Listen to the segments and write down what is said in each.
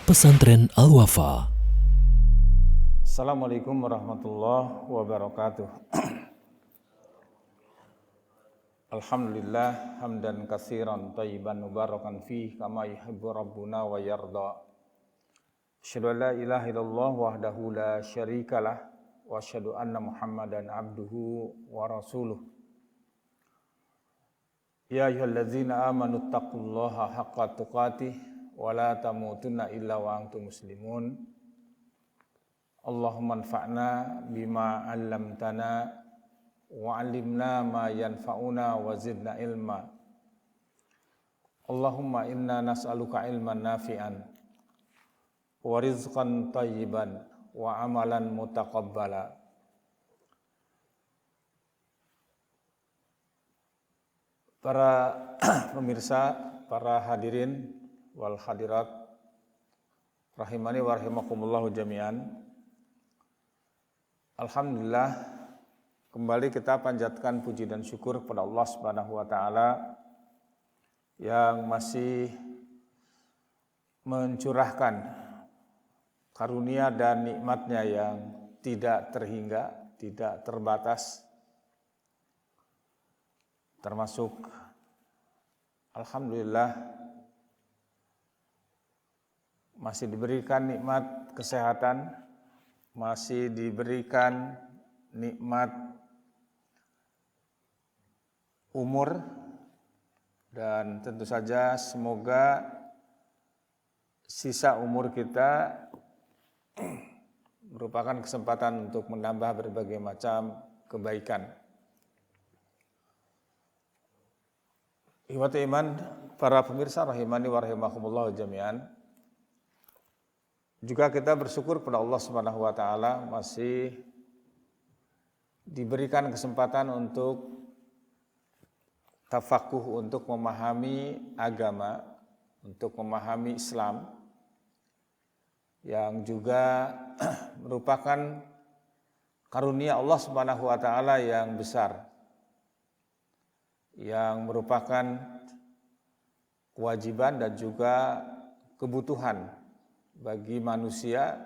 Pesantren Al-Wafa. Assalamualaikum warahmatullahi wabarakatuh. Alhamdulillah hamdan katsiran thayyiban mubarakan fih kama yuhibbu rabbuna wa yarda. Asyhadu an la ilaha illallah wahdahu la syarikalah wa asyhadu anna Muhammadan abduhu wa rasuluh. Ya ayyuhalladzina amanu taqullaha haqqa tuqatih wa la tamutunna illa wa antum muslimun. Allahumma anfa'na bima 'allamtana wa 'allimna ma yanfa'una wa zidna ilma. Allahumma inna nas'aluka ilman nafi'an wa rizqan thayyiban wa amalan mutaqabbala. Para pemirsa, para hadirin wal hadirat rahimani wa rahimakumullahu jami'an. Alhamdulillah, kembali kita panjatkan puji dan syukur kepada Allah Subhanahu wa taala yang masih mencurahkan karunia dan nikmatnya yang tidak terhingga, tidak terbatas. Termasuk alhamdulillah masih diberikan nikmat kesehatan, masih diberikan nikmat umur, dan tentu saja semoga sisa umur kita merupakan kesempatan untuk menambah berbagai macam kebaikan. Ikhwati iman, para pemirsa rahimani wa rahimakumullah jami'an. Juga kita bersyukur kepada Allah Subhanahu wa taala masih diberikan kesempatan untuk tafakuh, untuk memahami agama, untuk memahami Islam, yang juga merupakan karunia Allah Subhanahu wa taala yang besar, yang merupakan kewajiban dan juga kebutuhan bagi manusia,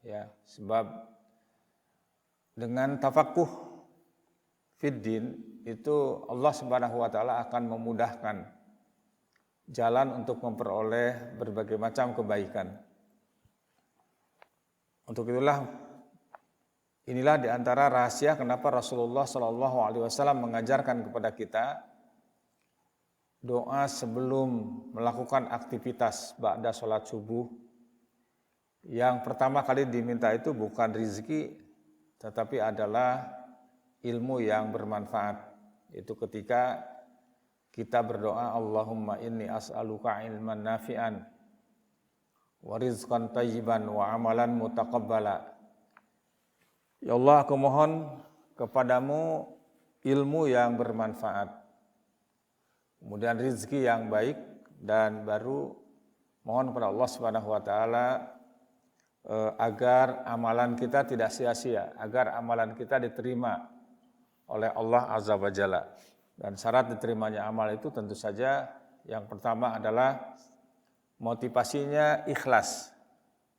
ya, sebab dengan tafakuh fiddin itu Allah Subhanahu wa taala akan memudahkan jalan untuk memperoleh berbagai macam kebaikan. Untuk inilah di antara rahasia kenapa Rasulullah Shallallahu alaihi wasallam mengajarkan kepada kita doa sebelum melakukan aktivitas ba'da sholat subuh. Yang pertama kali diminta itu bukan rizki, tetapi adalah ilmu yang bermanfaat. Itu ketika kita berdoa, Allahumma inni as'aluka ilman nafi'an wa rizqan thayyiban wa amalan mutaqabbala. Ya Allah, aku mohon kepadamu ilmu yang bermanfaat, kemudian rizki yang baik, dan baru mohon kepada Allah Subhanahu wa taala agar amalan kita tidak sia-sia, agar amalan kita diterima oleh Allah Azza wa Jalla. Dan syarat diterimanya amal itu tentu saja yang pertama adalah motivasinya ikhlas,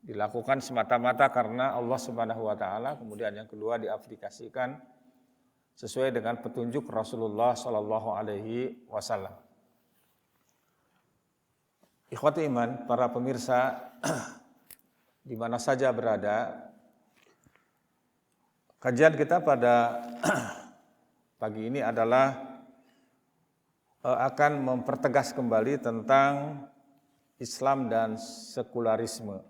dilakukan semata-mata karena Allah Subhanahu wa taala. Kemudian yang kedua diaplikasikan sesuai dengan petunjuk Rasulullah Shallallahu alaihi wasallam. Ikhwati iman, para pemirsa di mana saja berada, kajian kita pada pagi ini adalah akan mempertegas kembali tentang Islam dan sekularisme.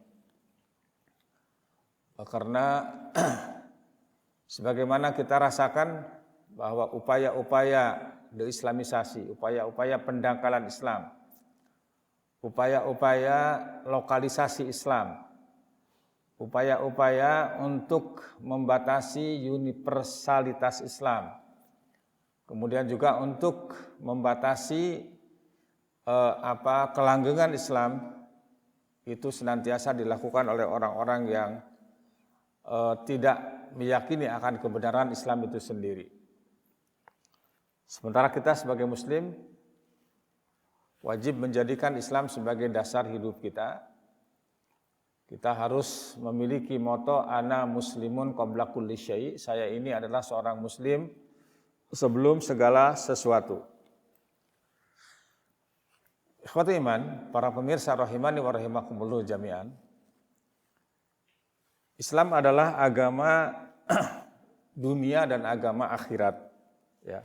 Karena sebagaimana kita rasakan bahwa upaya-upaya deislamisasi, upaya-upaya pendangkalan Islam, upaya-upaya lokalisasi Islam, upaya-upaya untuk membatasi universalitas Islam, kemudian juga untuk membatasi kelanggengan Islam, itu senantiasa dilakukan oleh orang-orang yang tidak meyakini akan kebenaran Islam itu sendiri. Sementara kita sebagai Muslim wajib menjadikan Islam sebagai dasar hidup kita, Kita harus memiliki moto ana muslimun qabla kulli syai'. Saya ini adalah seorang muslim sebelum segala sesuatu. Ikhwati iman, para pemirsa rahimani wa rahimakumullah jami'an. Islam adalah agama dunia dan agama akhirat, ya.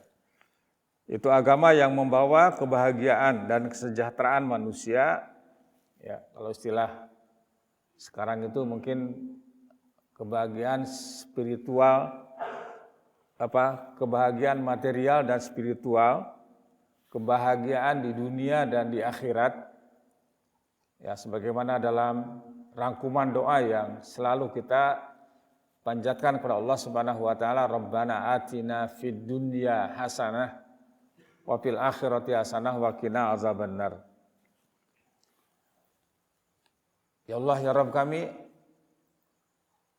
Itu agama yang membawa kebahagiaan dan kesejahteraan manusia, ya. Kalau istilah sekarang itu mungkin kebahagiaan spiritual, kebahagiaan material dan spiritual, kebahagiaan di dunia dan di akhirat. Ya, sebagaimana dalam rangkuman doa yang selalu kita panjatkan kepada Allah Subhanahu wa taala, Rabbana atina fid dunya hasanah wa fil akhirati hasanah wa qina azabannar. Ya Allah, ya Rabb kami,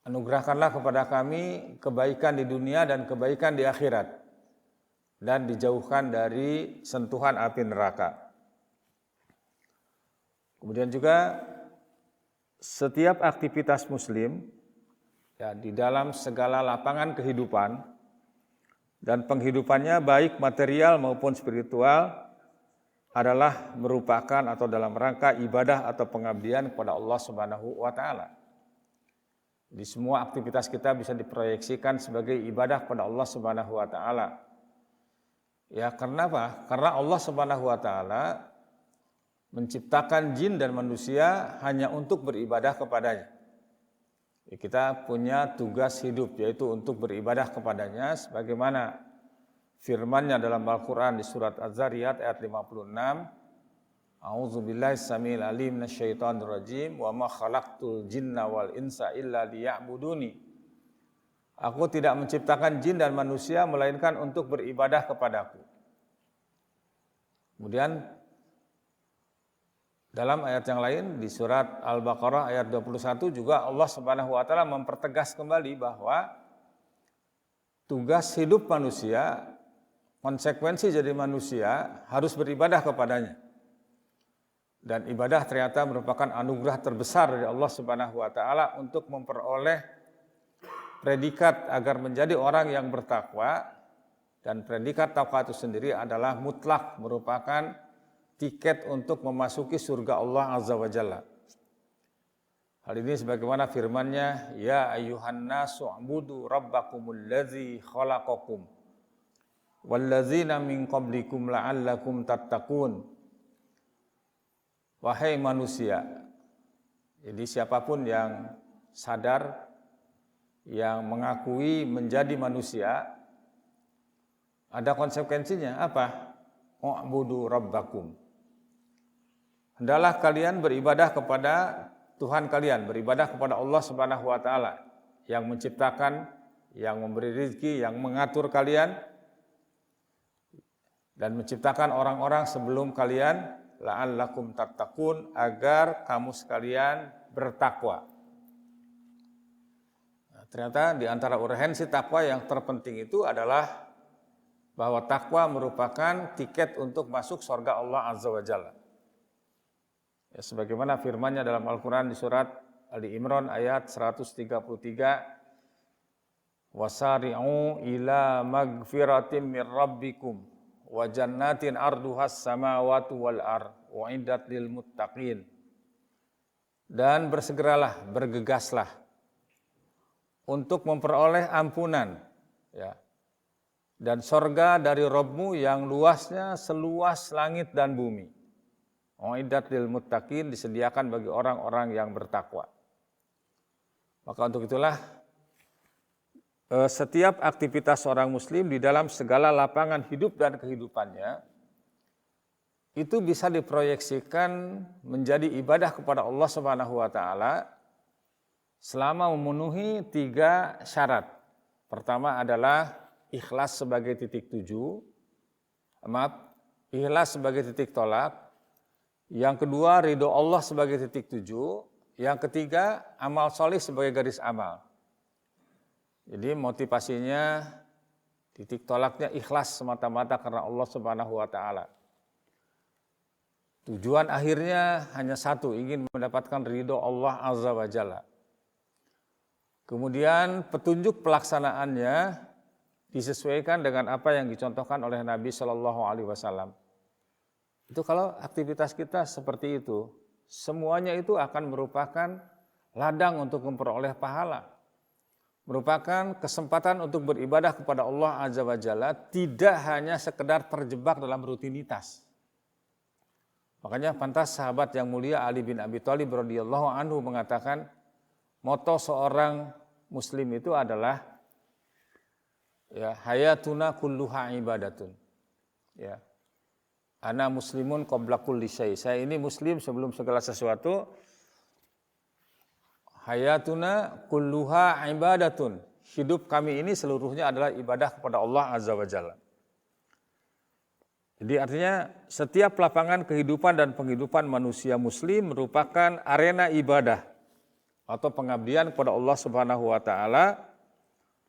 anugerahkanlah kepada kami kebaikan di dunia dan kebaikan di akhirat, dan dijauhkan dari sentuhan api neraka. Kemudian juga setiap aktivitas muslim, ya, di dalam segala lapangan kehidupan dan penghidupannya baik material maupun spiritual adalah merupakan atau dalam rangka ibadah atau pengabdian kepada Allah Subhanahu wa taala. Di semua aktivitas kita bisa diproyeksikan sebagai ibadah kepada Allah Subhanahu wa taala. Ya, karena apa? Karena Allah Subhanahu wa taala menciptakan jin dan manusia hanya untuk beribadah kepadanya. Ya, kita punya tugas hidup, yaitu untuk beribadah kepadanya sebagaimana firman-Nya dalam Al-Qur'an di surat Az-Zariyat ayat 56. A'udzubillahi samil alim minasyaitonir rajim wa ma khalaqtul jinna wal insa illa liya'buduni. Aku tidak menciptakan jin dan manusia melainkan untuk beribadah kepadaku. Kemudian dalam ayat yang lain di surat Al-Baqarah ayat 21 juga Allah Subhanahu wa taala mempertegas kembali bahwa tugas hidup manusia, konsekuensi jadi manusia harus beribadah kepadanya. Dan ibadah ternyata merupakan anugerah terbesar dari Allah Subhanahu wa taala untuk memperoleh predikat agar menjadi orang yang bertakwa, dan predikat takwa itu sendiri adalah mutlak, merupakan tiket untuk memasuki surga Allah Azza wa Jalla. Hal ini sebagaimana firman-Nya, ya ayyuhan nasu ubudu rabbakumul ladzi khalaqakum walladzina min qablikum la'allakum tattaqun. Wahai manusia, jadi siapapun yang sadar, yang mengakui menjadi manusia, ada konsekuensinya. Apa? U'budu rabbakum. Hendaklah kalian beribadah kepada Tuhan kalian, beribadah kepada Allah Subhanahu wa taala yang menciptakan, yang memberi rezeki, yang mengatur kalian dan menciptakan orang-orang sebelum kalian, la'allakum tattaqun, agar kamu sekalian bertakwa. Nah, ternyata di antara urgensi takwa yang terpenting itu adalah bahwa takwa merupakan tiket untuk masuk surga Allah Azza wa Jalla. Ya, sebagaimana firman-Nya dalam Al-Qur'an di surat Ali Imran ayat 133, wasari'u ila magfiratim mir rabbikum wa jannatin arduhas samawati wal ard uiddat lil muttaqin. Dan bersegeralah, bergegaslah untuk memperoleh ampunan, ya, dan sorga dari Rabbmu yang luasnya seluas langit dan bumi. Uiddat lil muttaqin, disediakan bagi orang-orang yang bertakwa. Maka untuk itulah setiap aktivitas seorang muslim di dalam segala lapangan hidup dan kehidupannya itu bisa diproyeksikan menjadi ibadah kepada Allah Subhanahu wa taala selama memenuhi 3 syarat. Pertama adalah ikhlas sebagai titik tuju. Ikhlas sebagai titik tolak. Yang kedua, ridho Allah sebagai titik tuju. Yang ketiga, amal solih sebagai garis amal. Jadi motivasinya, titik tolaknya ikhlas semata-mata karena Allah Subhanahu wa taala. Tujuan akhirnya hanya satu, ingin mendapatkan ridho Allah Azza wa Jalla. Kemudian petunjuk pelaksanaannya disesuaikan dengan apa yang dicontohkan oleh Nabi Shallallahu Alaihi Wasallam. Itu kalau aktivitas kita seperti itu, semuanya itu akan merupakan ladang untuk memperoleh pahala, merupakan kesempatan untuk beribadah kepada Allah Azza wa Jalla, tidak hanya sekedar terjebak dalam rutinitas. Makanya pantas sahabat yang mulia Ali bin Abi Thalib radhiyallahu anhu mengatakan, moto seorang muslim itu adalah ya hayatuna kulluha ibadatun. Ya. Ana muslimun qabla kulli syai. Saya ini muslim sebelum segala sesuatu. Hayatuna kulluha ibadatun. Hidup kami ini seluruhnya adalah ibadah kepada Allah Azza wa Jalla. Jadi artinya setiap lapangan kehidupan dan penghidupan manusia muslim merupakan arena ibadah atau pengabdian kepada Allah Subhanahu wa taala.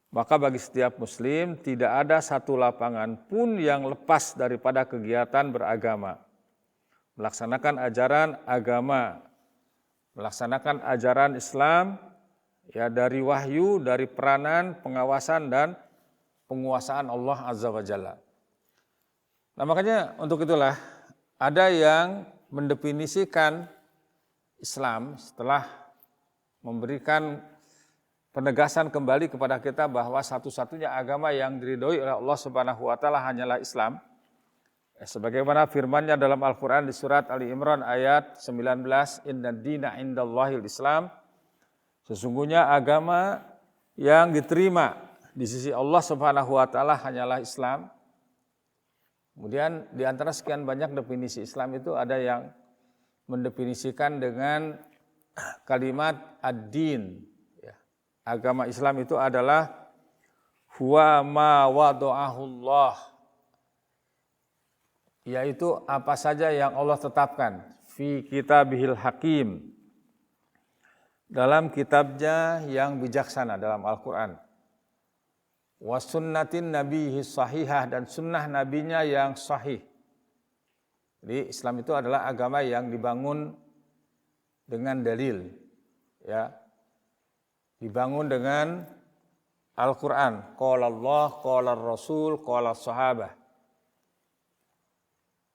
Maka bagi setiap muslim tidak ada satu lapangan pun yang lepas daripada kegiatan beragama. Melaksanakan ajaran agama, melaksanakan ajaran Islam ya dari wahyu, dari peranan, pengawasan dan penguasaan Allah Azza wa Jalla. Nah makanya untuk itulah ada yang mendefinisikan Islam setelah memberikan penegasan kembali kepada kita bahwa satu-satunya agama yang diridhoi oleh Allah Subhanahu wa taala hanyalah Islam. Sebagaimana firman-Nya dalam Al-Qur'an di surat Ali Imran ayat 19, "Inna dina indallahil Islam." Sesungguhnya agama yang diterima di sisi Allah Subhanahu wa taala hanyalah Islam. Kemudian di antara sekian banyak definisi Islam itu ada yang mendefinisikan dengan kalimat ad-din. Agama Islam itu adalah huwa ma wada'ahullah, yaitu apa saja yang Allah tetapkan fi kitabihil hakim, dalam kitabnya yang bijaksana, dalam Al-Quran. Wa sunnatin nabihi sahihah, dan sunnah nabinya yang sahih. Jadi Islam itu adalah agama yang dibangun dengan dalil, ya, dibangun dengan Al-Quran, qala Allah, qala Rasul, qala sahabah.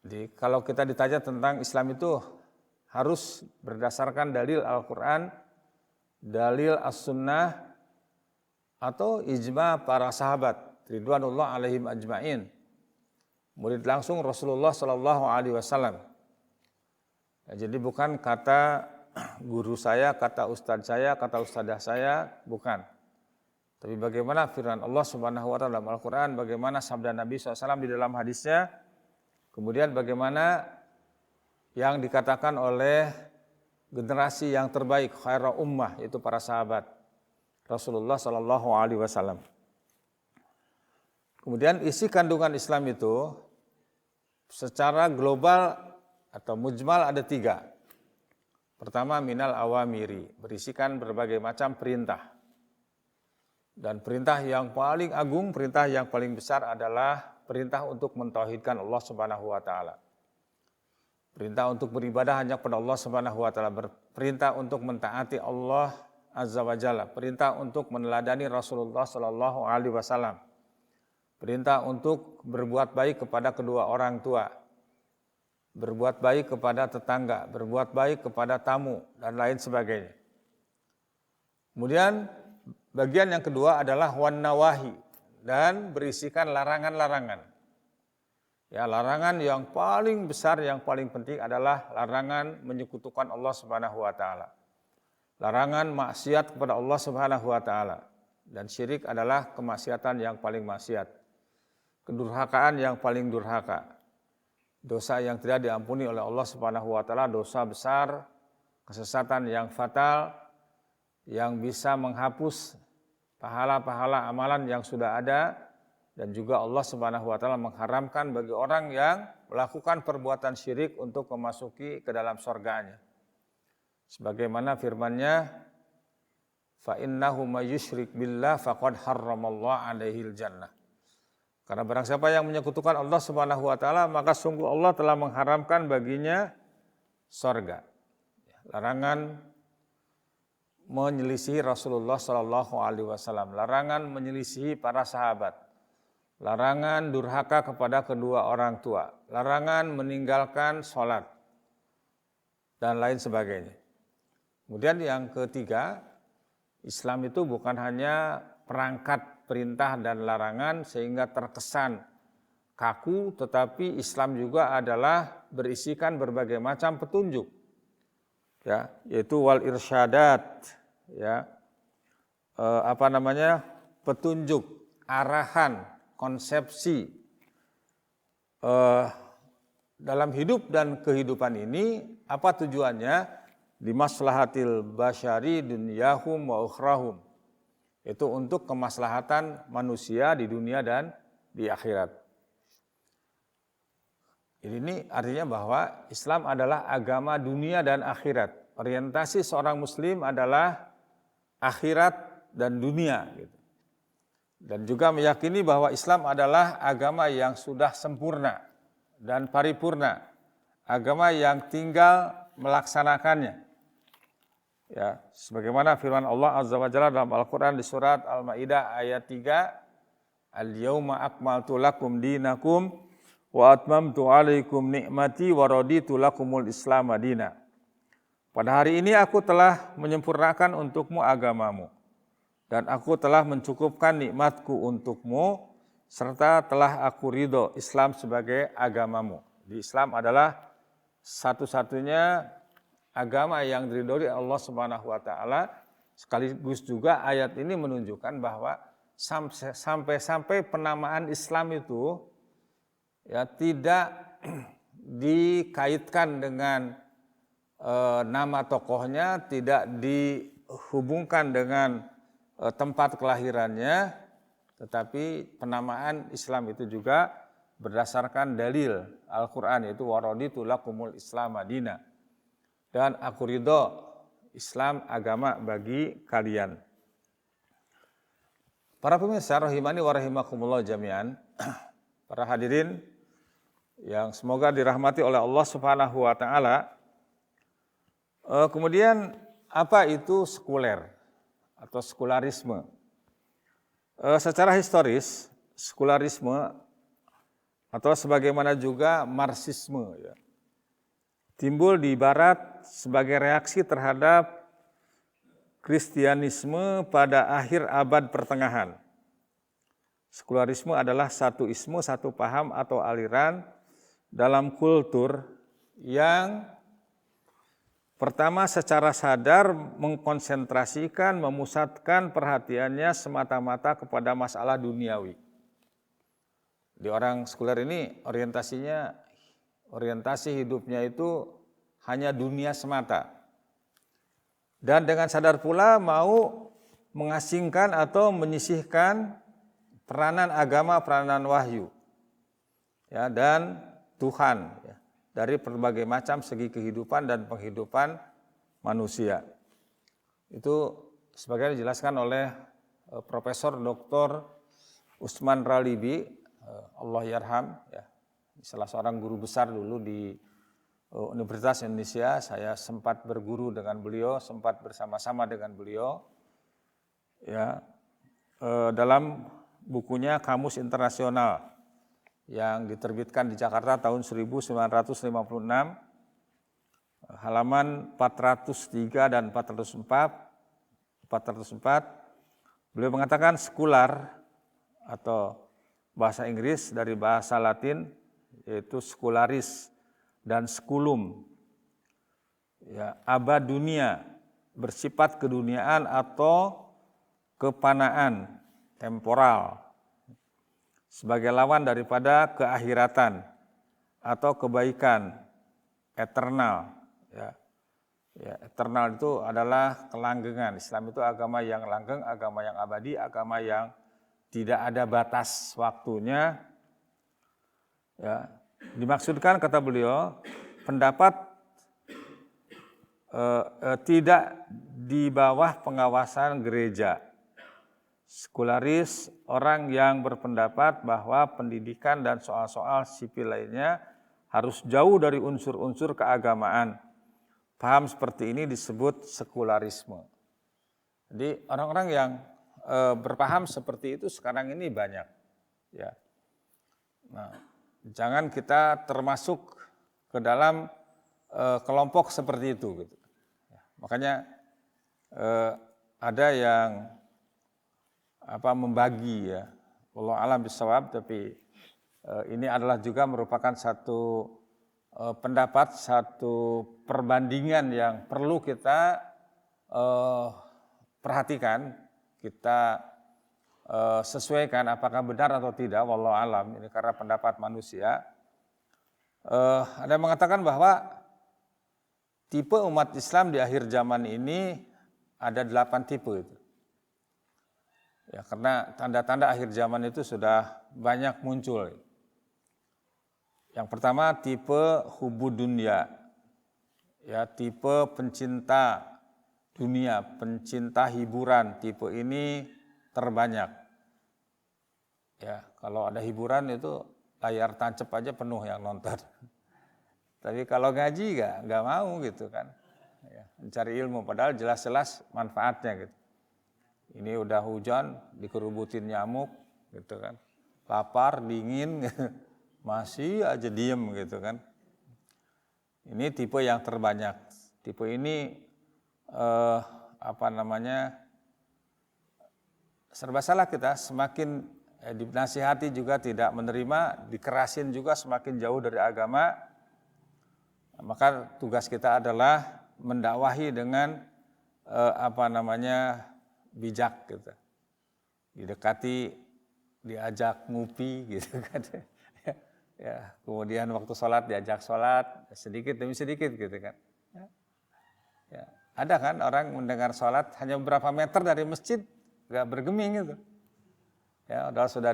Jadi kalau kita ditanya tentang Islam itu harus berdasarkan dalil Al-Quran, dalil As-Sunnah, atau ijma para sahabat ridwanullah alaihim ajmain, murid langsung Rasulullah Shallallahu Alaihi Wasallam. Ya, jadi bukan kata guru saya, kata ustadz saya, kata ustadzah saya, bukan. Tapi bagaimana firman Allah Subhanahu Wa Taala dalam Al-Quran, bagaimana sabda Nabi SAW di dalam hadisnya, kemudian bagaimana yang dikatakan oleh generasi yang terbaik, khairul ummah, yaitu para sahabat Rasulullah Shallallahu Alaihi Wasallam. Kemudian isi kandungan Islam itu secara global atau mujmal ada 3. Pertama, minal awamiri, berisikan berbagai macam perintah. Dan perintah yang paling agung, perintah yang paling besar adalah perintah untuk mentauhidkan Allah Subhanahu wa taala. Perintah untuk beribadah hanya kepada Allah Subhanahu wa taala, perintah untuk mentaati Allah Azza wa Jalla, perintah untuk meneladani Rasulullah Sallallahu Alaihi Wasallam, perintah untuk berbuat baik kepada kedua orang tua, berbuat baik kepada tetangga, berbuat baik kepada tamu, dan lain sebagainya. Kemudian bagian yang kedua adalah wan nawahi, dan berisikan larangan-larangan. Ya, larangan yang paling besar, yang paling penting adalah larangan menyekutukan Allah Subhanahu wa taala. Larangan maksiat kepada Allah Subhanahu wa taala, dan syirik adalah kemaksiatan yang paling maksiat. Kedurhakaan yang paling durhaka. Dosa yang tidak diampuni oleh Allah Subhanahu wa taala, dosa besar, kesesatan yang fatal yang bisa menghapus pahala-pahala amalan yang sudah ada, dan juga Allah Subhanahu wa taala mengharamkan bagi orang yang melakukan perbuatan syirik untuk memasuki ke dalam surganya. Sebagaimana firman-Nya, fa innahu may yusyrik billah faqad harramallahu alaihil jannah. Karena barang siapa yang menyekutukan Allah Subhanahu wa taala, maka sungguh Allah telah mengharamkan baginya sorga. Larangan menyelisihi Rasulullah Shallallahu Alaihi Wasallam, larangan menyelisihi para sahabat, larangan durhaka kepada kedua orang tua, larangan meninggalkan sholat, dan lain sebagainya. Kemudian yang ketiga, Islam itu bukan hanya perangkat perintah dan larangan sehingga terkesan kaku, tetapi Islam juga adalah berisikan berbagai macam petunjuk, ya, yaitu wal irsyadat, ya, petunjuk, arahan, konsepsi dalam hidup dan kehidupan ini. Apa tujuannya? Limaslahatil basyari dunyahum wa ukhrahum, itu untuk kemaslahatan manusia di dunia dan di akhirat. Ini artinya bahwa Islam adalah agama dunia dan akhirat. Orientasi seorang muslim adalah akhirat dan dunia, gitu. Dan juga meyakini bahwa Islam adalah agama yang sudah sempurna dan paripurna, agama yang tinggal melaksanakannya. Ya, sebagaimana firman Allah Azza wa Jalla dalam Al-Qur'an di surat Al-Maidah ayat 3, Al-yauma akmaltu lakum dinakum wa atmamtu alaikum ni'mati wa raditu lakumul Islam madina. Pada hari ini aku telah menyempurnakan untukmu agamamu, dan aku telah mencukupkan nikmatku untukmu, serta telah aku ridho Islam sebagai agamamu. Di Islam adalah satu-satunya agama yang diridhoi Allah Subhanahu wa taala. Sekaligus juga ayat ini menunjukkan bahwa sampai penamaan Islam itu ya tidak dikaitkan dengan nama tokohnya, tidak dihubungkan dengan tempat kelahirannya, tetapi penamaan Islam itu juga berdasarkan dalil Al-Qur'an, yaitu waraditu lakumul Islam madina, dan aku ridho Islam agama bagi kalian. Para pemirsa rahimani wa rahimakumullah jami'an, para hadirin yang semoga dirahmati oleh Allah Subhanahu wa taala. Kemudian apa itu sekuler atau sekularisme? Secara historis, sekularisme atau sebagaimana juga Marxisme, ya, timbul di Barat sebagai reaksi terhadap Kristianisme pada akhir abad pertengahan. Sekularisme adalah satu isme, satu paham atau aliran dalam kultur yang pertama secara sadar mengkonsentrasikan, memusatkan perhatiannya semata-mata kepada masalah duniawi. Di orang sekuler ini orientasi hidupnya itu hanya dunia semata. Dan dengan sadar pula mau mengasingkan atau menyisihkan peranan agama, peranan wahyu, ya, dan Tuhan, ya, dari berbagai macam segi kehidupan dan penghidupan manusia. Itu sebagaimana dijelaskan oleh Profesor Dr. Usman Ralibi, Allah yarham, ya, salah seorang guru besar dulu di Universitas Indonesia. Saya sempat berguru dengan beliau, sempat bersama-sama dengan beliau, ya, dalam bukunya Kamus Internasional yang diterbitkan di Jakarta tahun 1956, halaman 403 dan 404, beliau mengatakan sekular atau bahasa Inggris dari bahasa Latin yaitu skularis dan skulum, ya, abad dunia, bersifat keduniaan atau kepanaan, temporal, sebagai lawan daripada keakhiratan atau kebaikan, eternal, ya. Ya, eternal itu adalah kelanggengan. Islam itu agama yang langgeng, agama yang abadi, agama yang tidak ada batas waktunya. Ya, dimaksudkan kata beliau pendapat tidak di bawah pengawasan gereja. Sekularis orang yang berpendapat bahwa pendidikan dan soal-soal sipil lainnya harus jauh dari unsur-unsur keagamaan paham seperti ini disebut sekularisme. Jadi orang-orang yang berpaham seperti itu sekarang ini banyak. Ya. Nah, jangan kita termasuk ke dalam kelompok seperti itu. Gitu. Ya, makanya ada yang membagi ya, wallahu a'lam bishawab, tapi ini adalah juga merupakan satu pendapat, satu perbandingan yang perlu kita perhatikan, kita sesuaikan apakah benar atau tidak, wallahu a'lam. Ini karena pendapat manusia. Ada yang mengatakan bahwa tipe umat Islam di akhir zaman ini ada 8 tipe itu. Ya, karena tanda-tanda akhir zaman itu sudah banyak muncul. Yang pertama tipe hubud dunya. Ya, tipe pencinta dunia, pencinta hiburan. Tipe ini terbanyak. Ya, kalau ada hiburan itu layar tancap aja penuh yang nonton. Tapi kalau ngaji nggak mau gitu kan. Ya, mencari ilmu padahal jelas-jelas manfaatnya gitu. Ini udah hujan dikerubutin nyamuk gitu kan. Lapar, dingin masih aja diem gitu kan. Ini tipe yang terbanyak. Tipe ini serba salah kita, semakin dinasihati juga tidak menerima, dikerasin juga semakin jauh dari agama. Maka tugas kita adalah mendakwahi dengan bijak gitu. Didekati, diajak ngupi gitu kan. Ya, kemudian waktu sholat diajak sholat sedikit demi sedikit gitu kan. Ya, ada kan orang mendengar sholat hanya beberapa meter dari masjid gak bergeming gitu. Ya, udah sudah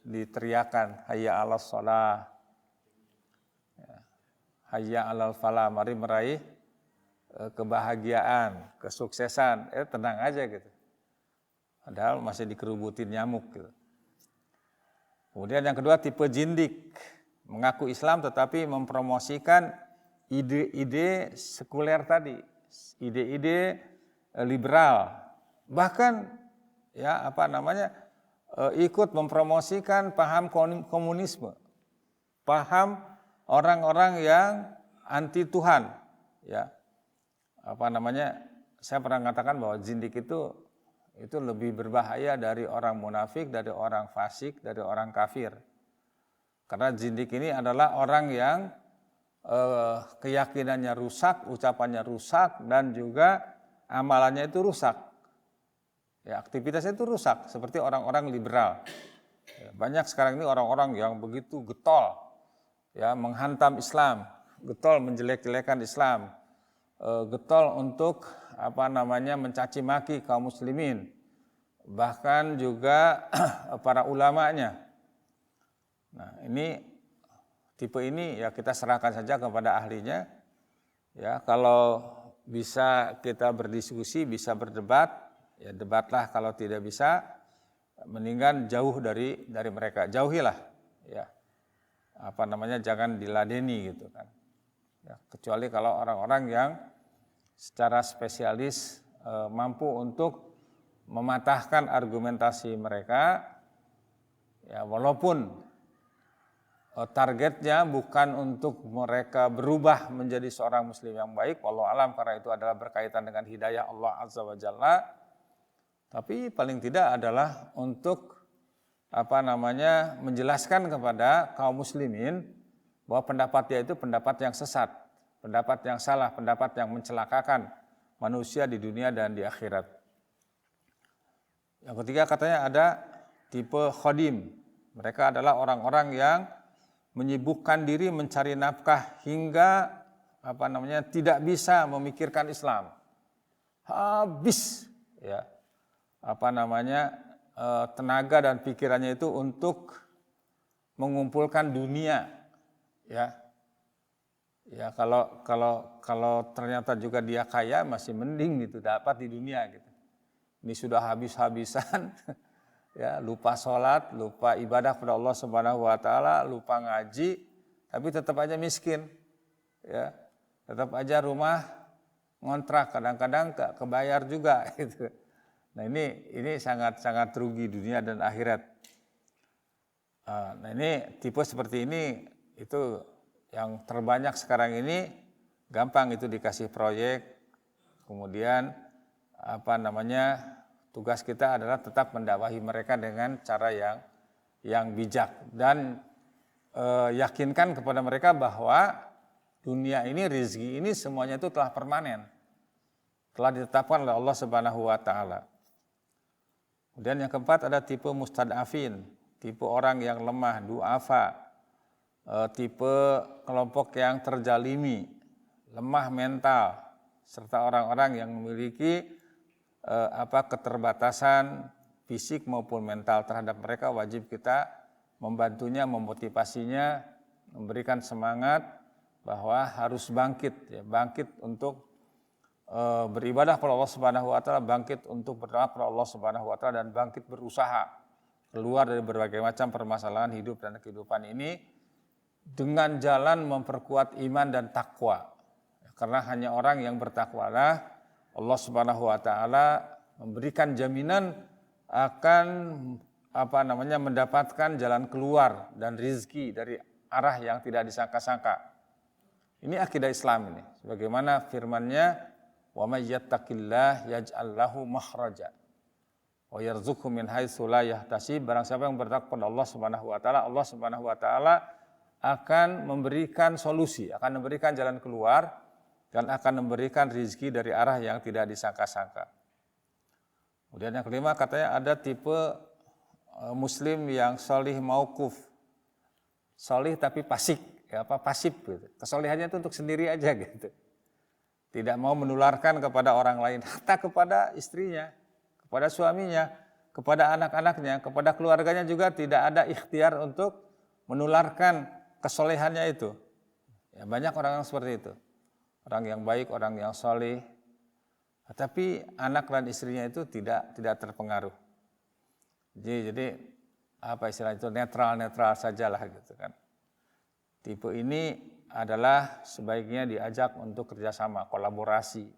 diteriakan hayya 'alas shalah. Ya, hayya 'alal falah, mari meraih kebahagiaan, kesuksesan. Tenang aja gitu. Padahal masih dikerubutin nyamuk gitu. Kemudian yang kedua tipe jindik, mengaku Islam tetapi mempromosikan ide-ide sekuler tadi, ide-ide liberal, bahkan ya ikut mempromosikan paham komunisme, paham orang-orang yang anti Tuhan, ya saya pernah mengatakan bahwa jindik itu lebih berbahaya dari orang munafik, dari orang fasik, dari orang kafir. Karena jindik ini adalah orang yang keyakinannya rusak, ucapannya rusak, dan juga amalannya itu rusak. Ya, aktivitasnya itu rusak, seperti orang-orang liberal. Ya, banyak sekarang ini orang-orang yang begitu getol, ya, menghantam Islam, getol menjelek-jelekan Islam, getol untuk mencaci maki kaum muslimin, bahkan juga para ulamanya. Nah, tipe ini ya kita serahkan saja kepada ahlinya. Ya, kalau bisa kita berdiskusi, bisa berdebat, ya debatlah. Kalau tidak bisa, mendingan jauh dari mereka, jauhilah. Ya, jangan diladeni gitu kan. Ya, kecuali kalau orang-orang yang secara spesialis mampu untuk mematahkan argumentasi mereka, ya walaupun targetnya bukan untuk mereka berubah menjadi seorang muslim yang baik, wallahu alam, karena itu adalah berkaitan dengan hidayah Allah Azza wa Jalla, tapi paling tidak adalah untuk menjelaskan kepada kaum muslimin bahwa pendapat dia itu pendapat yang sesat, pendapat yang salah, pendapat yang mencelakakan manusia di dunia dan di akhirat. Yang ketiga katanya ada tipe khodim. Mereka adalah orang-orang yang menyibukkan diri mencari nafkah hingga tidak bisa memikirkan Islam. Habis ya tenaga dan pikirannya itu untuk mengumpulkan dunia, ya. Ya kalau ternyata juga dia kaya masih mending gitu, dapat di dunia gitu. Ini sudah habis-habisan, ya lupa sholat, lupa ibadah kepada Allah Subhanahu Wa Taala, lupa ngaji, tapi tetap aja miskin, ya tetap aja rumah ngontrak, kadang-kadang gak kebayar juga gitu. Nah ini sangat rugi dunia dan akhirat. Nah ini tipe seperti ini itu yang terbanyak sekarang ini, gampang itu dikasih proyek, kemudian tugas kita adalah tetap mendakwahi mereka dengan cara yang bijak dan yakinkan kepada mereka bahwa dunia ini, rezeki ini semuanya itu telah permanen, telah ditetapkan oleh Allah Subhanahu wa taala. Kemudian yang keempat ada tipe mustad'afin, tipe orang yang lemah, du'afa, tipe kelompok yang terjalimi, lemah mental, serta orang-orang yang memiliki keterbatasan fisik maupun mental. Terhadap mereka wajib kita membantunya, memotivasinya, memberikan semangat bahwa harus bangkit untuk beribadah kepada Allah Subhanahu wa taala, bangkit untuk berdoa kepada Allah Subhanahu wa taala, dan bangkit berusaha keluar dari berbagai macam permasalahan hidup dan kehidupan ini dengan jalan memperkuat iman dan takwa. Karena hanya orang yang bertakwalah Allah Subhanahu wa taala memberikan jaminan akan mendapatkan jalan keluar dan rizki dari arah yang tidak disangka-sangka. Ini akidah Islam ini. Sebagaimana firman-Nya, wa may yattaqillah yaj'al lahu makhraja wa yarzuqhu min haitsu la yahtasib. Barang siapa yang bertakwa kepada Allah Subhanahu wa taala, Allah Subhanahu wa taala akan memberikan solusi, akan memberikan jalan keluar dan akan memberikan rezeki dari arah yang tidak disangka-sangka. Kemudian yang kelima katanya ada tipe muslim yang sholih mauquf. Sholih tapi pasif gitu. Kesolehannya itu untuk sendiri aja gitu. Tidak mau menularkan kepada orang lain, hatta kepada istrinya, kepada suaminya, kepada anak-anaknya, kepada keluarganya juga tidak ada ikhtiar untuk menularkan kesolehannya itu. Ya, banyak orang yang seperti itu. Orang yang baik, orang yang soleh, tapi anak dan istrinya itu tidak terpengaruh. Jadi istilah itu netral sajalah gitu kan. Tipe ini adalah sebaiknya diajak untuk kerjasama, kolaborasi.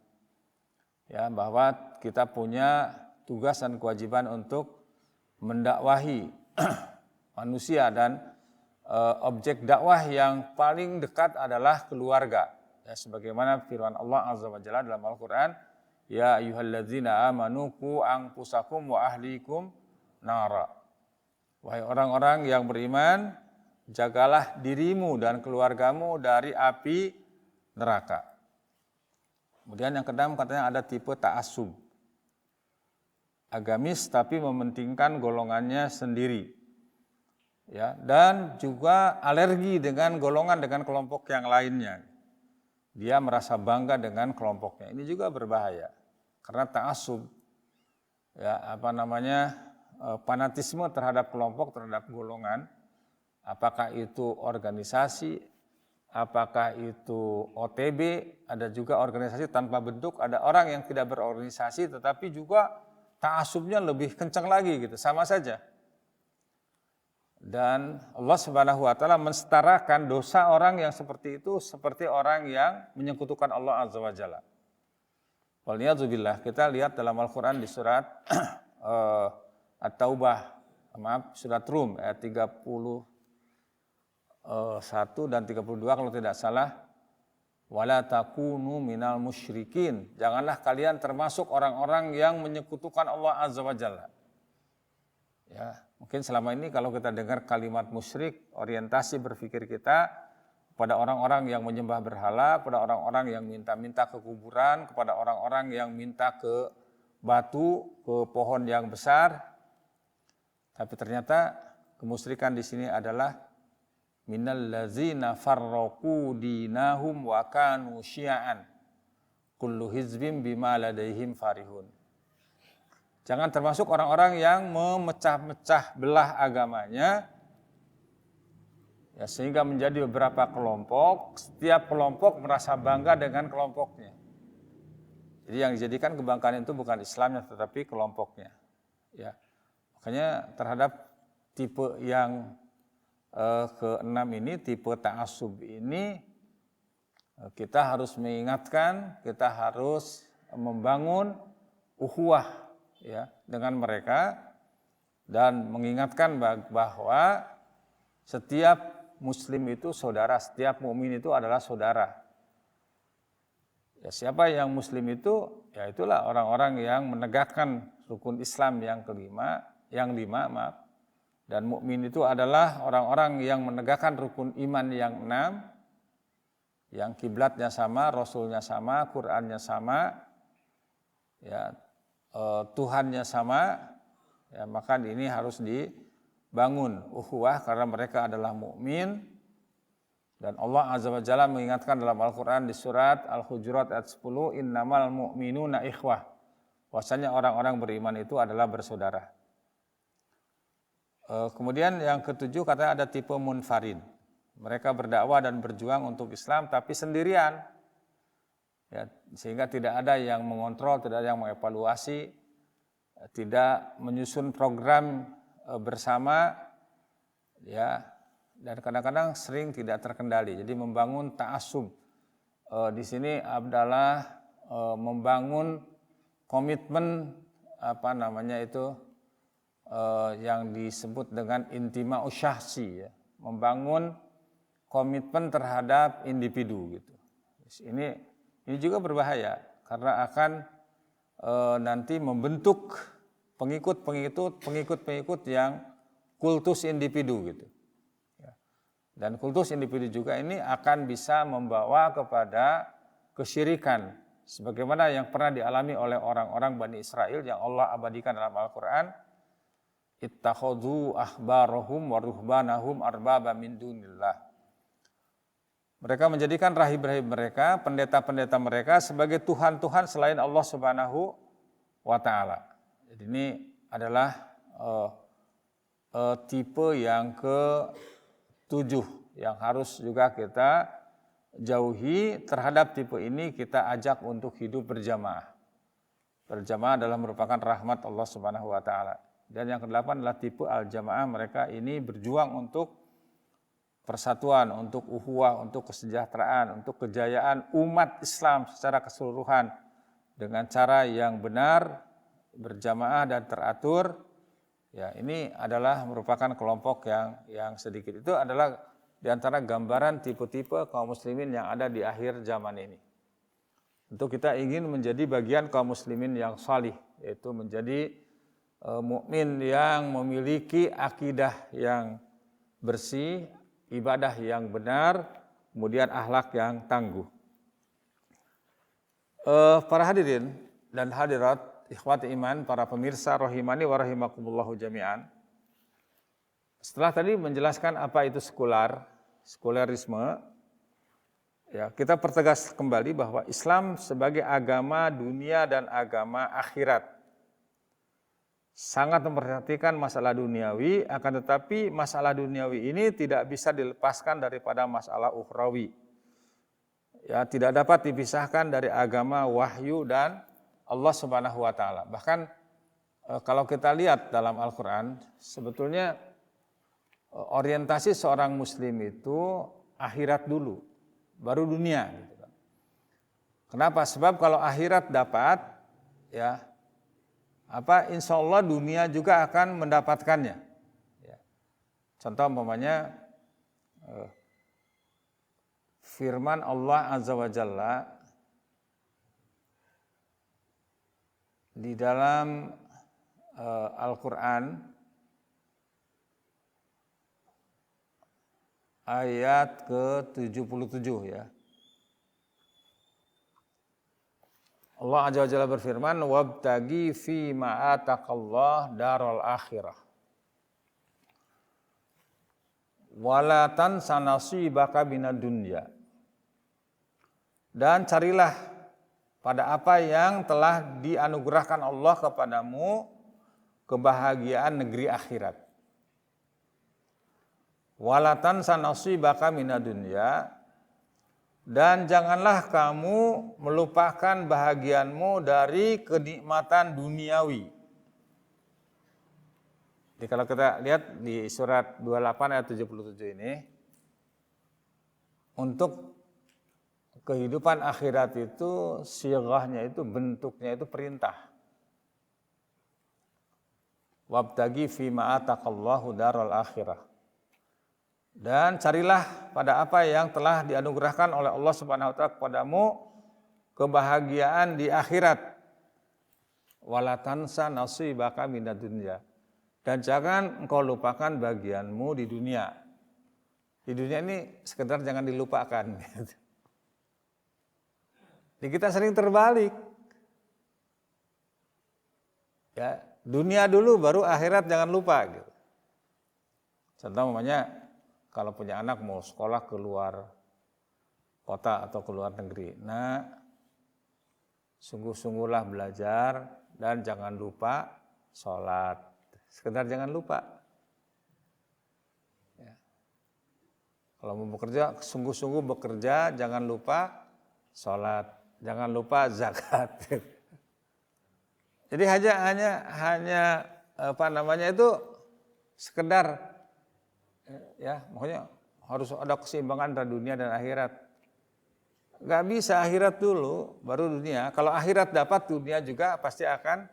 Ya, bahwa kita punya tugas dan kewajiban untuk mendakwahi manusia dan objek dakwah yang paling dekat adalah keluarga. Ya, sebagaimana firman Allah Azza wa Jalla dalam Al-Qur'an, ya ayyuhalladzina amanu qu anfusakum wa ahlikum nara. Wahai orang-orang yang beriman, jagalah dirimu dan keluargamu dari api neraka. Kemudian yang keenam katanya ada tipe ta'assub. Agamis tapi mementingkan golongannya sendiri. Ya, dan juga alergi dengan golongan dengan kelompok yang lainnya. Dia merasa bangga dengan kelompoknya. Ini juga berbahaya. Karena ta'assub fanatisme terhadap kelompok, terhadap golongan, apakah itu organisasi, apakah itu OTB, ada juga organisasi tanpa bentuk, ada orang yang tidak berorganisasi tetapi juga ta'assubnya lebih kencang lagi gitu, sama saja. Dan Allah Subhanahu wa taala mensetarakan dosa orang yang seperti itu seperti orang yang menyekutukan Allah Azza wa Jalla. Waliyadzubillah, kita lihat dalam Al-Qur'an di surat surat Rum ayat 31 dan 32 kalau tidak salah, wala takunu minal musyrikin, janganlah kalian termasuk orang-orang yang menyekutukan Allah Azza wa Jalla. Ya, mungkin selama ini kalau kita dengar kalimat musyrik, orientasi berpikir kita pada orang-orang yang menyembah berhala, pada orang-orang yang minta-minta ke kuburan, kepada orang-orang yang minta ke batu, ke pohon yang besar. Tapi ternyata kemusyrikan di sini adalah minal ladzina farraqu dinahum wa kanu syi'an kullu hizbin bima ladaihim farihun. Jangan termasuk orang-orang yang memecah-mecah belah agamanya, ya, sehingga menjadi beberapa kelompok. Setiap kelompok merasa bangga dengan kelompoknya. Jadi yang dijadikan kebanggaan itu bukan Islamnya tetapi kelompoknya. Ya, makanya terhadap tipe yang keenam ini, tipe ta'assub ini, Kita harus mengingatkan, kita harus membangun ukhuwah ya dengan mereka dan mengingatkan bahwa setiap muslim itu saudara, setiap mukmin itu adalah saudara. Ya, siapa yang muslim itu? Ya itulah orang-orang yang menegakkan rukun Islam yang lima, maaf. Dan mukmin itu adalah orang-orang yang menegakkan rukun iman yang 6, yang kiblatnya sama, rasulnya sama, Qur'annya sama, ya Tuhannya sama, ya maka ini harus dibangun ukhuwah karena mereka adalah mukmin. Dan Allah Azza wa Jalla mengingatkan dalam Al-Quran di surat Al-Hujurat ayat 10, innamal mu'minuna ikhwah. Bahwasanya orang-orang beriman itu adalah bersaudara. Kemudian yang ketujuh katanya ada tipe munfarid. Mereka berdakwah dan berjuang untuk Islam tapi sendirian. Ya, sehingga tidak ada yang mengontrol, tidak ada yang mengevaluasi, tidak menyusun program bersama, ya, dan kadang-kadang sering tidak terkendali. Jadi membangun ta'assub di sini adalah membangun komitmen yang disebut dengan intima usyahsi, ya. Membangun komitmen terhadap individu gitu. Ini juga berbahaya karena akan nanti membentuk pengikut yang kultus individu gitu. Dan kultus individu juga ini akan bisa membawa kepada kesyirikan sebagaimana yang pernah dialami oleh orang-orang Bani Israel yang Allah abadikan dalam Al-Qur'an, ittakhadhu ahbarahum wa ruhbanahum arbaba min dunillah. Mereka menjadikan rahib-rahib mereka, pendeta-pendeta mereka sebagai tuhan-tuhan selain Allah Subhanahu wa taala. Jadi ini adalah tipe yang ke-7 yang harus juga kita jauhi. Terhadap tipe ini kita ajak untuk hidup berjamaah. Berjamaah adalah merupakan rahmat Allah Subhanahu wa taala. Dan yang ke-8 adalah tipe al-jamaah, mereka ini berjuang untuk persatuan, untuk ukhuwah, untuk kesejahteraan, untuk kejayaan umat Islam secara keseluruhan dengan cara yang benar, berjamaah dan teratur. Ya, ini adalah merupakan kelompok yang sedikit. Itu adalah di antara gambaran tipe-tipe kaum muslimin yang ada di akhir zaman ini. Tentu kita ingin menjadi bagian kaum muslimin yang salih, yaitu menjadi mukmin yang memiliki akidah yang bersih, ibadah yang benar, kemudian akhlak yang tangguh. Para hadirin dan hadirat, ikhwati iman, para pemirsa rahimani wa rahimakumullahu jami'an. Setelah tadi menjelaskan apa itu sekulerisme, ya, kita pertegas kembali bahwa Islam sebagai agama dunia dan agama akhirat sangat memperhatikan masalah duniawi, akan tetapi masalah duniawi ini tidak bisa dilepaskan daripada masalah ukhrawi. Ya, tidak dapat dipisahkan dari agama wahyu dan Allah Subhanahu wa taala. Bahkan kalau kita lihat dalam Al-Qur'an, sebetulnya orientasi seorang muslim itu akhirat dulu, baru dunia gitu kan. Kenapa? Sebab kalau akhirat dapat, ya, insya Allah dunia juga akan mendapatkannya. Ya. Contoh umpamanya firman Allah Azza wa Jalla di dalam Al-Quran ayat ke-77, ya. Allah Azza wa Jalla berfirman, wabtagi fi ma ataqallah daral akhirah wala tansa nasibaka minad dunya. Dan carilah pada apa yang telah dianugerahkan Allah kepadamu kebahagiaan negeri akhirat. Wala tansa nasibaka minad dunya. Dan janganlah kamu melupakan bahagianmu dari kenikmatan duniawi. Jadi kalau kita lihat di surat 28 ayat 77 ini, untuk kehidupan akhirat itu sighahnya itu, bentuknya itu perintah. Wabtagi fima ataqallahu daral akhirah. Dan carilah pada apa yang telah dianugerahkan oleh Allah Subhanahu wa taala kepadamu kebahagiaan di akhirat. Wala tansa nasibaka minad dunya. Dan jangan engkau lupakan bagianmu di dunia. Di dunia ini sekedar jangan dilupakan. Jadi kita sering terbalik. Ya, dunia dulu baru akhirat jangan lupa gitu. Contoh umpamanya kalau punya anak mau sekolah ke luar kota atau ke luar negeri. Nah, sungguh-sungguhlah belajar dan jangan lupa sholat. Sekedar jangan lupa. Ya. Kalau mau bekerja, sungguh-sungguh bekerja, jangan lupa sholat, jangan lupa zakat. Jadi hanya apa namanya itu sekedar ya, makanya harus ada keseimbangan antara dunia dan akhirat. Gak bisa akhirat dulu baru dunia. Kalau akhirat dapat, dunia juga pasti akan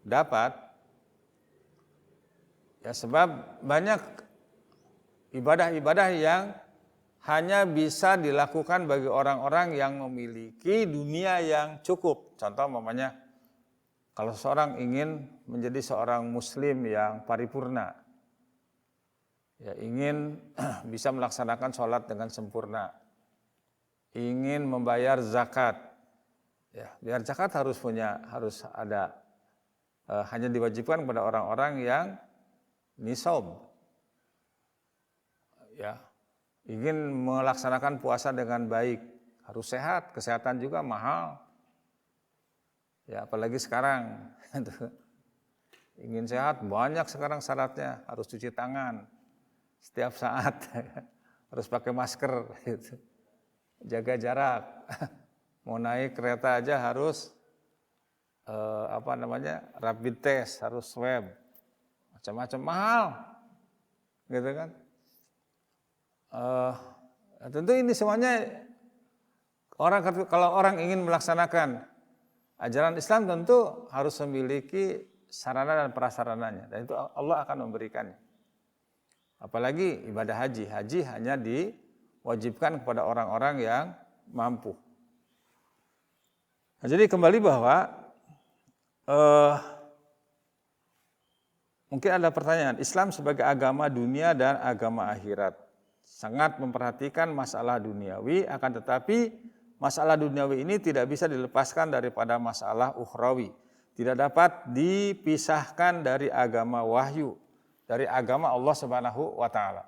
dapat. Ya, sebab banyak ibadah-ibadah yang hanya bisa dilakukan bagi orang-orang yang memiliki dunia yang cukup. Contoh umpamanya kalau seorang ingin menjadi seorang muslim yang paripurna, ya ingin bisa melaksanakan sholat dengan sempurna, ingin membayar zakat, ya biar zakat harus ada, hanya diwajibkan kepada orang-orang yang nisab, ya ingin melaksanakan puasa dengan baik, harus sehat, kesehatan juga mahal, ya apalagi sekarang, ingin sehat banyak sekarang syaratnya, harus cuci tangan setiap saat, harus pakai masker, gitu. Jaga jarak, mau naik kereta aja harus rapid test, harus swab, macam-macam mahal, gitu kan? Tentu ini semuanya kalau orang ingin melaksanakan ajaran Islam tentu harus memiliki sarana dan prasarananya, dan itu Allah akan memberikannya. Apalagi ibadah haji, haji hanya diwajibkan kepada orang-orang yang mampu. Nah, jadi kembali bahwa mungkin ada pertanyaan, Islam sebagai agama dunia dan agama akhirat sangat memperhatikan masalah duniawi, akan tetapi masalah duniawi ini tidak bisa dilepaskan daripada masalah ukhrawi. Tidak dapat dipisahkan dari agama wahyu, dari agama Allah Subhanahu wa taala.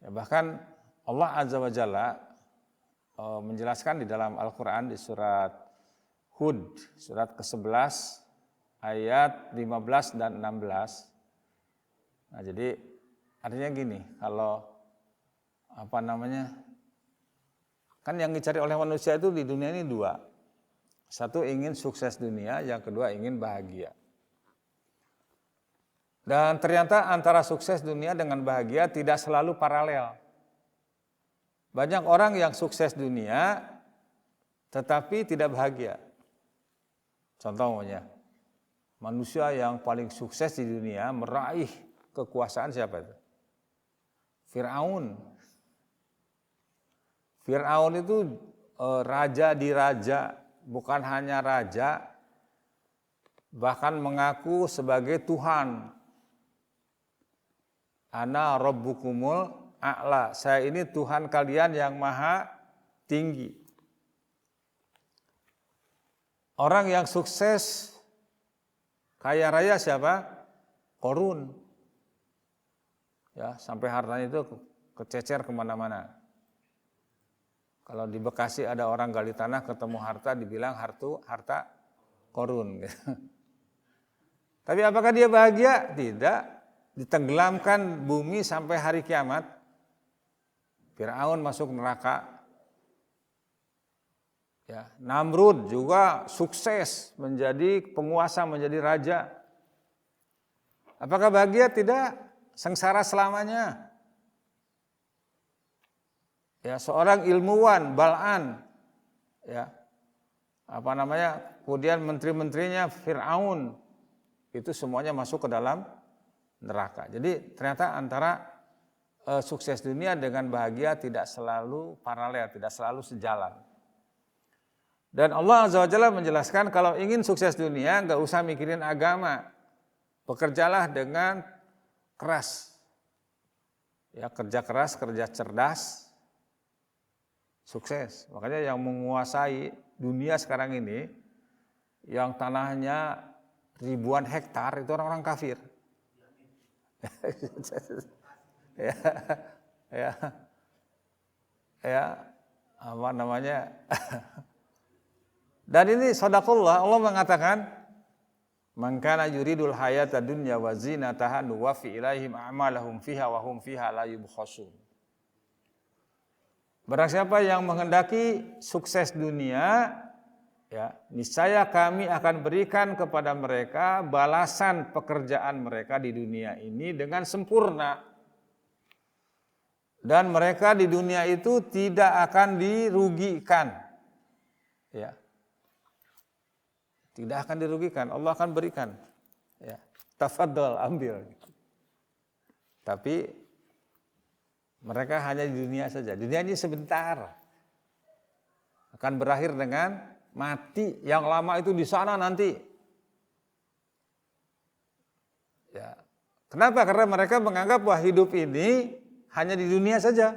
Ya, bahkan Allah Azza wa Jalla menjelaskan di dalam Al-Qur'an di surat Hud, surat ke-11 ayat 15 dan 16. Nah, jadi artinya gini, kalau kan yang dicari oleh manusia itu di dunia ini dua. Satu ingin sukses dunia, yang kedua ingin bahagia. Dan ternyata antara sukses dunia dengan bahagia tidak selalu paralel. Banyak orang yang sukses dunia tetapi tidak bahagia. Contohnya, manusia yang paling sukses di dunia meraih kekuasaan siapa itu? Fir'aun. Fir'aun itu raja di raja, bukan hanya raja, bahkan mengaku sebagai Tuhan. Ana rabbukumul a'la, saya ini Tuhan kalian yang maha tinggi. Orang yang sukses kaya raya siapa? Qarun. Ya, sampai hartanya itu kececer kemana-mana. Kalau di Bekasi ada orang gali tanah ketemu harta, dibilang harta Qarun. Tapi apakah dia bahagia? Tidak. Ditenggelamkan bumi sampai hari kiamat. Fir'aun masuk neraka. Ya, Namrud juga sukses menjadi penguasa, menjadi raja. Apakah bahagia? Tidak. Sengsara selamanya. ya seorang ilmuwan Bal'an, ya kemudian menteri-menterinya Fir'aun, itu semuanya masuk ke dalam neraka. Jadi ternyata antara sukses dunia dengan bahagia tidak selalu paralel, tidak selalu sejalan. Dan Allah Azza wa Jalla menjelaskan kalau ingin sukses dunia nggak usah mikirin agama, bekerjalah dengan keras. Ya, kerja keras, kerja cerdas, sukses. Makanya yang menguasai dunia sekarang ini, yang tanahnya ribuan hektar itu orang-orang kafir. ya, ya, ya, apa namanya? Dan ini sadaqallah, Allah mengatakan, "Man kana yuridul hayata dunya wa zinataha nuwaffi ilaihim a'malahum fiha wa hum fiha la yubkhasun." Barang siapa yang menghendaki sukses dunia, ya, niscaya kami akan berikan kepada mereka balasan pekerjaan mereka di dunia ini dengan sempurna. Dan mereka di dunia itu tidak akan dirugikan. Ya. Tidak akan dirugikan, Allah akan berikan. Ya. Tafadhol, ambil. Tapi mereka hanya di dunia saja. Dunia ini sebentar. Akan berakhir dengan mati. Yang lama itu di sana nanti. Ya. Kenapa? Karena mereka menganggap bahwa hidup ini hanya di dunia saja.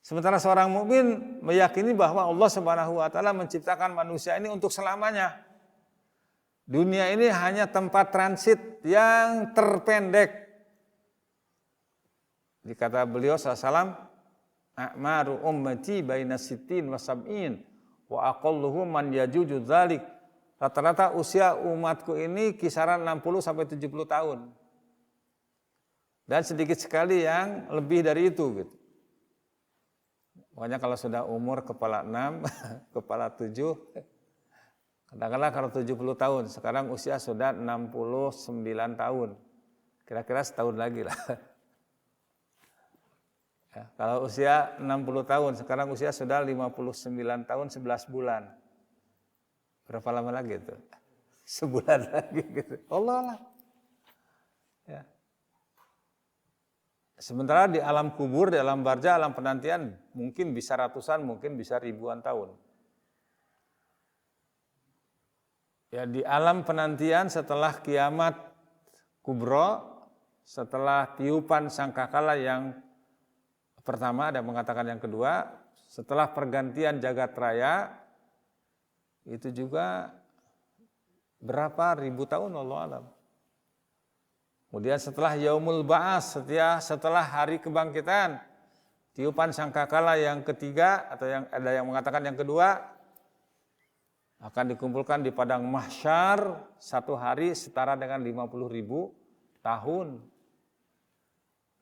Sementara seorang mukmin meyakini bahwa Allah Subhanahu wa taala menciptakan manusia ini untuk selamanya. Dunia ini hanya tempat transit yang terpendek. Dikata beliau sallallahu a'maru ummati baina sittin wa sab'in wa aqalluhum man yajuju dzalik. Rata-rata usia umatku ini kisaran 60 sampai 70 tahun. Dan sedikit sekali yang lebih dari itu gitu. Makanya kalau sudah umur kepala 6, kepala 7, kadang-kadang kalau 70 tahun, sekarang usia sudah 69 tahun. Kira-kira setahun lagi lah. Ya, kalau usia 60 tahun, sekarang usia sudah 59 tahun 11 bulan. Berapa lama lagi itu? Sebulan lagi gitu. Allah lah. Ya. Sementara di alam kubur, di alam barzah, alam penantian mungkin bisa ratusan, mungkin bisa ribuan tahun. Ya, di alam penantian setelah kiamat kubro, setelah tiupan sangkakala yang pertama, ada yang mengatakan yang kedua, setelah pergantian jagat raya, itu juga berapa ribu tahun Allah alam. Kemudian setelah Yaumul Ba'ats, setelah hari kebangkitan, tiupan sangkakala yang ketiga, atau yang ada yang mengatakan yang kedua, akan dikumpulkan di padang mahsyar satu hari setara dengan 50.000 tahun.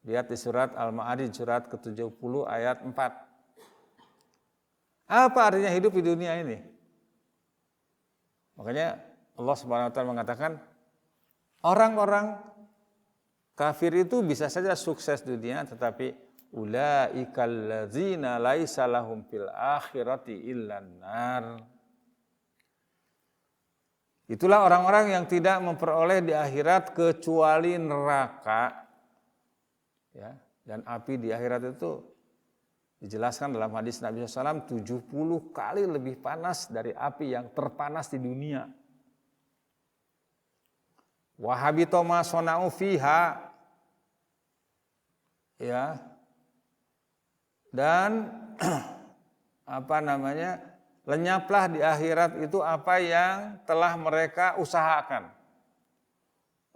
Lihat di surat Al-Ma'arij, surat ke-70 ayat 4. Apa artinya hidup di dunia ini? Makanya Allah Subhanahu wa taala mengatakan, orang-orang kafir itu bisa saja sukses dunia, tetapi ulaikal ladzina laisa lahum fil akhirati illan nar. Itulah orang-orang yang tidak memperoleh di akhirat kecuali neraka. Ya, dan api di akhirat itu dijelaskan dalam hadis Nabi SAW 70 kali lebih panas dari api yang terpanas di dunia. Wahabito ma sona'u fiha, ya, dan lenyaplah di akhirat itu apa yang telah mereka usahakan.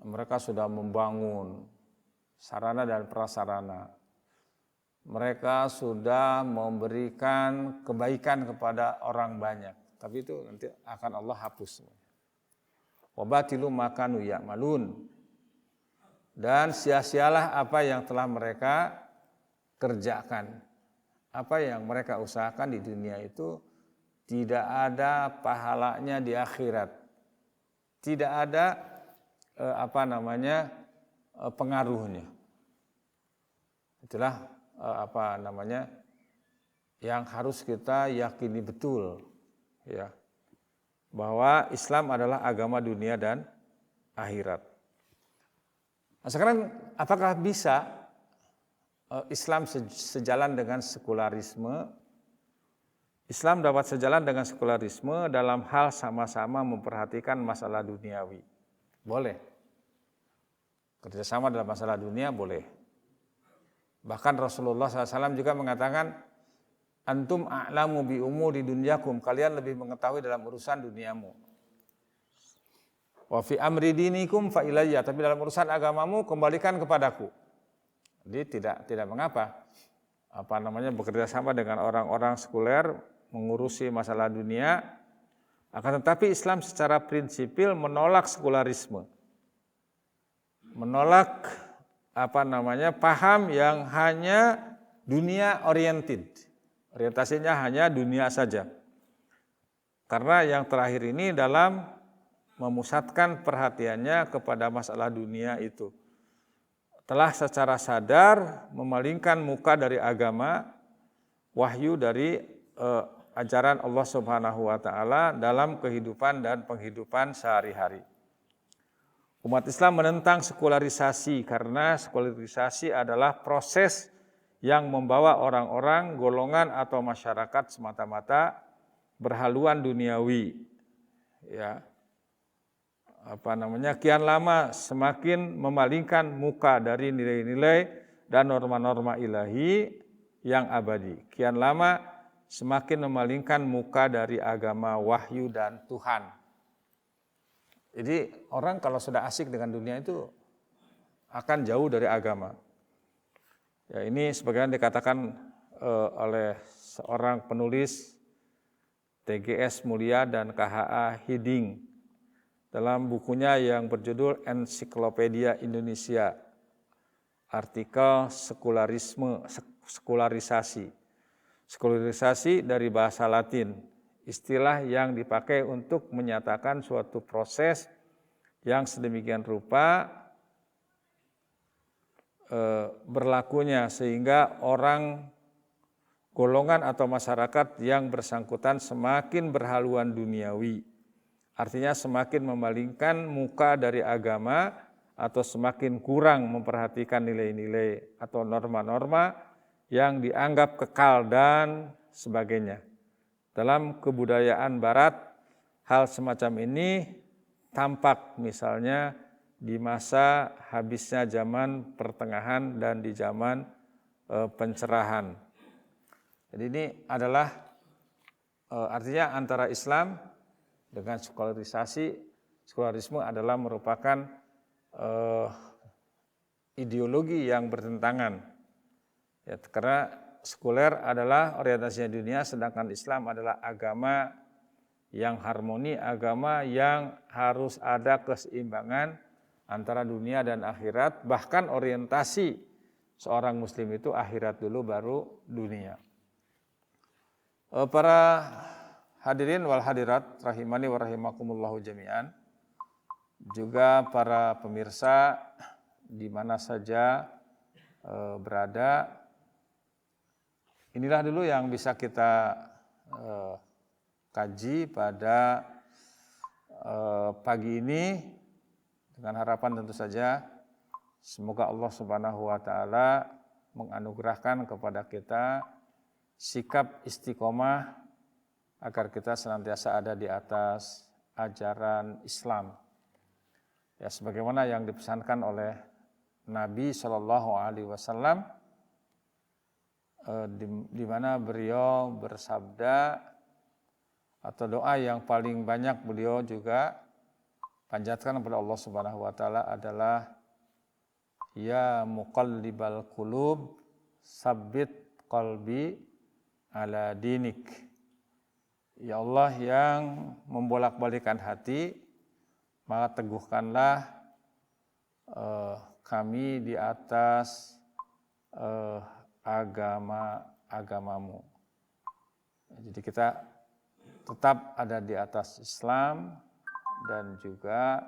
Mereka sudah membangun sarana dan prasarana. Mereka sudah memberikan kebaikan kepada orang banyak, tapi itu nanti akan Allah hapus. Wa batilu ma kanu ya'malun. Dan sia-sialah apa yang telah mereka kerjakan. Apa yang mereka usahakan di dunia itu tidak ada pahalanya di akhirat. Tidak ada pengaruhnya. Itulah yang harus kita yakini betul, ya, bahwa Islam adalah agama dunia dan akhirat. Nah, sekarang apakah bisa Islam sejalan dengan sekularisme? Islam dapat sejalan dengan sekularisme dalam hal sama-sama memperhatikan masalah duniawi. Boleh. Kerjasama dalam masalah dunia boleh. Bahkan Rasulullah SAW juga mengatakan, antum a'lamu bi umuri dunyakum, kalian lebih mengetahui dalam urusan duniamu. Wa fi amri dinikum fa ilayya, tapi dalam urusan agamamu kembalikan kepadaku. Jadi tidak mengapa bekerja sama dengan orang-orang sekuler mengurusi masalah dunia, akan tetapi Islam secara prinsipil menolak sekularisme. Menolak paham yang hanya dunia oriented. Orientasinya hanya dunia saja. Karena yang terakhir ini dalam memusatkan perhatiannya kepada masalah dunia itu, telah secara sadar memalingkan muka dari agama, wahyu dari ajaran Allah Subhanahu wa taala dalam kehidupan dan penghidupan sehari-hari. Umat Islam menentang sekularisasi karena sekularisasi adalah proses yang membawa orang-orang, golongan atau masyarakat semata-mata berhaluan duniawi. Ya. Kian lama semakin memalingkan muka dari nilai-nilai dan norma-norma ilahi yang abadi. Kian lama semakin memalingkan muka dari agama wahyu dan Tuhan. Jadi orang kalau sudah asik dengan dunia itu akan jauh dari agama. Ya, ini sebagaimana dikatakan oleh seorang penulis TGS Mulia dan KHA Hiding dalam bukunya yang berjudul Ensiklopedia Indonesia, artikel sekularisasi. Sekularisasi dari bahasa Latin, istilah yang dipakai untuk menyatakan suatu proses yang sedemikian rupa berlakunya sehingga orang, golongan atau masyarakat yang bersangkutan semakin berhaluan duniawi. Artinya semakin memalingkan muka dari agama atau semakin kurang memperhatikan nilai-nilai atau norma-norma yang dianggap kekal dan sebagainya. Dalam kebudayaan barat, hal semacam ini tampak misalnya di masa habisnya zaman pertengahan dan di zaman pencerahan. Jadi ini adalah artinya antara Islam dengan sekularisme adalah merupakan ideologi yang bertentangan. Ya, karena sekuler adalah orientasinya dunia, sedangkan Islam adalah agama yang harmoni, agama yang harus ada keseimbangan antara dunia dan akhirat. Bahkan orientasi seorang muslim itu akhirat dulu baru dunia. Para hadirin wal hadirat rahimani wa rahimakumullahu jami'an, juga para pemirsa di mana saja berada, inilah dulu yang bisa kita kaji pada pagi ini, dengan harapan tentu saja semoga Allah Subhanahu wa taala menganugerahkan kepada kita sikap istiqomah agar kita senantiasa ada di atas ajaran Islam. Ya, sebagaimana yang dipesankan oleh Nabi Shallallahu Alaihi Wasallam, di mana beliau bersabda, atau doa yang paling banyak beliau juga panjatkan kepada Allah Subhanahu Wa Taala adalah ya muqallibal qulub sabbit qalbi ala dinik. Ya Allah yang membolak-balikan hati, maka teguhkanlah kami di atas agamamu. Jadi kita tetap ada di atas Islam dan juga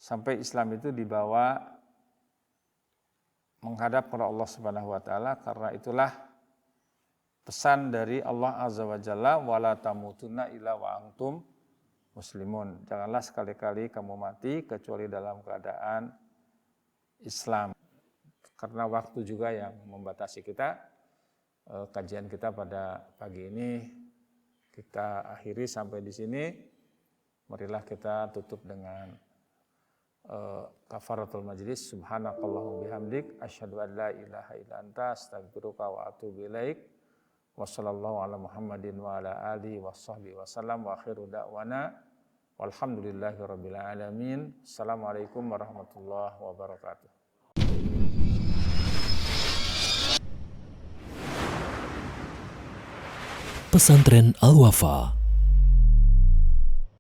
sampai Islam itu dibawa menghadap kepada Allah Subhanahu wa taala, karena itulah pesan dari Allah Azza wa Jalla, wala tamutunna illa wa antum muslimun. Janganlah sekali-kali kamu mati kecuali dalam keadaan Islam. Karena waktu juga yang membatasi kita, kajian kita pada pagi ini kita akhiri sampai di sini. Marilah kita tutup dengan kafaratul majlis. Subhanakallahumma bihamdik asyhadu an la ilaha illa anta astaghfiruka wa atubu ilaik. Wassallallahu ala Muhammadin wa ala alihi washabbihi wasallam wa akhiru da'wana walhamdulillahi rabbil alamin. Assalamualaikum warahmatullahi wabarakatuh. Pesantren Al-Wafa